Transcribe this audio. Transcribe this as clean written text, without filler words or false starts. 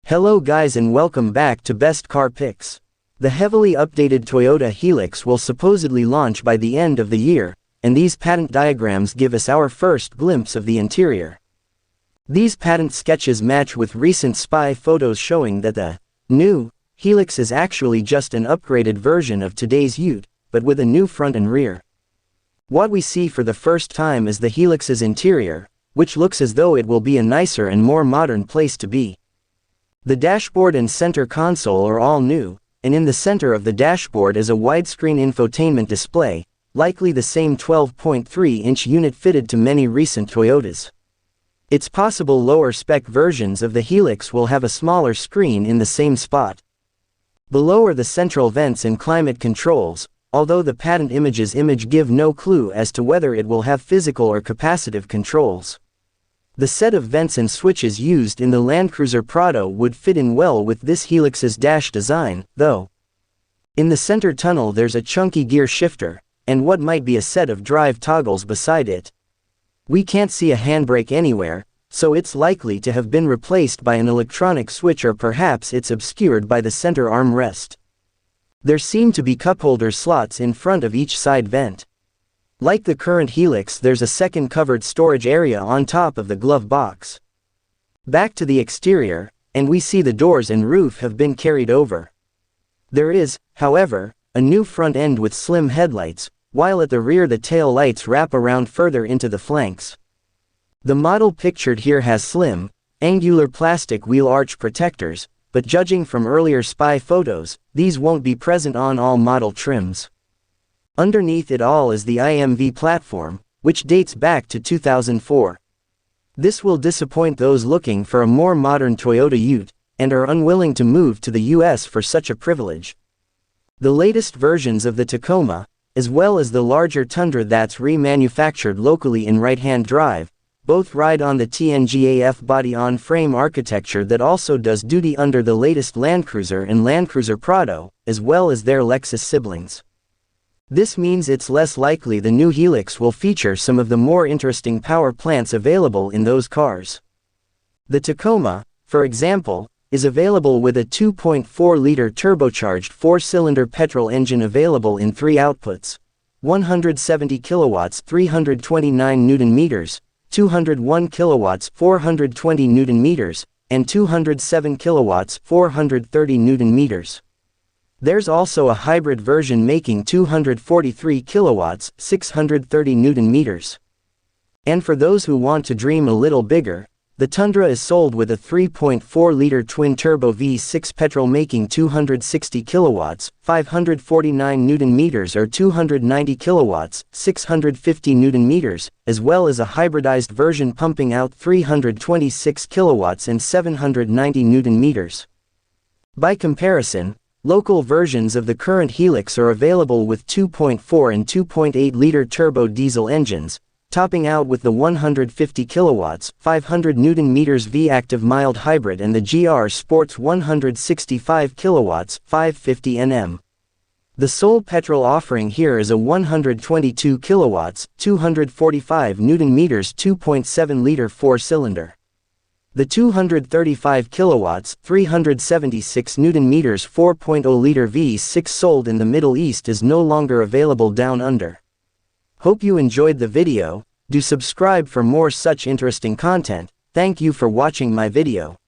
Hello guys and welcome back to Best Car Picks. The heavily updated Toyota Hilux will supposedly launch by the end of the year, and these patent diagrams give us our first glimpse of the interior. These patent sketches match with recent spy photos showing that the new Hilux is actually just an upgraded version of today's Ute, but with a new front and rear. What we see for the first time is the Hilux's interior, which looks as though it will be a nicer and more modern place to be. The dashboard and center console are all new, and in the center of the dashboard is a widescreen infotainment display, likely the same 12.3-inch unit fitted to many recent Toyotas. It's possible lower-spec versions of the Hilux will have a smaller screen in the same spot. Below are the central vents and climate controls, although the patent images give no clue as to whether it will have physical or capacitive controls. The set of vents and switches used in the Land Cruiser Prado would fit in well with this Hilux's dash design, though. In the center tunnel there's a chunky gear shifter, and what might be a set of drive toggles beside it. We can't see a handbrake anywhere, so it's likely to have been replaced by an electronic switch, or perhaps it's obscured by the center armrest. There seem to be cupholder slots in front of each side vent. Like the current Hilux, there's a second covered storage area on top of the glove box. Back to the exterior, and we see the doors and roof have been carried over. There is, however, a new front end with slim headlights, while at the rear the tail lights wrap around further into the flanks. The model pictured here has slim, angular plastic wheel arch protectors, but judging from earlier spy photos, these won't be present on all model trims. Underneath it all is the IMV platform, which dates back to 2004. This will disappoint those looking for a more modern Toyota Ute, and are unwilling to move to the US for such a privilege. The latest versions of the Tacoma, as well as the larger Tundra that's remanufactured locally in right-hand drive, both ride on the TNGAF body-on-frame architecture that also does duty under the latest Land Cruiser and Land Cruiser Prado, as well as their Lexus siblings. This means it's less likely the new Hilux will feature some of the more interesting power plants available in those cars. The Tacoma, for example, is available with a 2.4-liter turbocharged 4-cylinder petrol engine available in 3 outputs: 170 kilowatts 329 Nm, 201 kilowatts 420 Nm, and 207 kilowatts 430 Nm. There's also a hybrid version making 243 kilowatts, 630 Nm. And for those who want to dream a little bigger, the Tundra is sold with a 3.4-liter twin-turbo V6 petrol making 260 kilowatts, 549 Nm, or 290 kilowatts, 650 Nm, as well as a hybridized version pumping out 326 kilowatts and 790 Nm. By comparison, local versions of the current Hilux are available with 2.4 and 2.8-liter turbo diesel engines, topping out with the 150 kilowatts, 500 Nm V-Active mild hybrid and the GR Sports 165 kilowatts, 550 Nm. The sole petrol offering here is a 122 kilowatts, 245 Nm 2.7-liter 4-cylinder. The 235 kilowatts, 376 Nm 4.0-liter V6 sold in the Middle East is no longer available down under. Hope you enjoyed the video. Do subscribe for more such interesting content. Thank you for watching my video.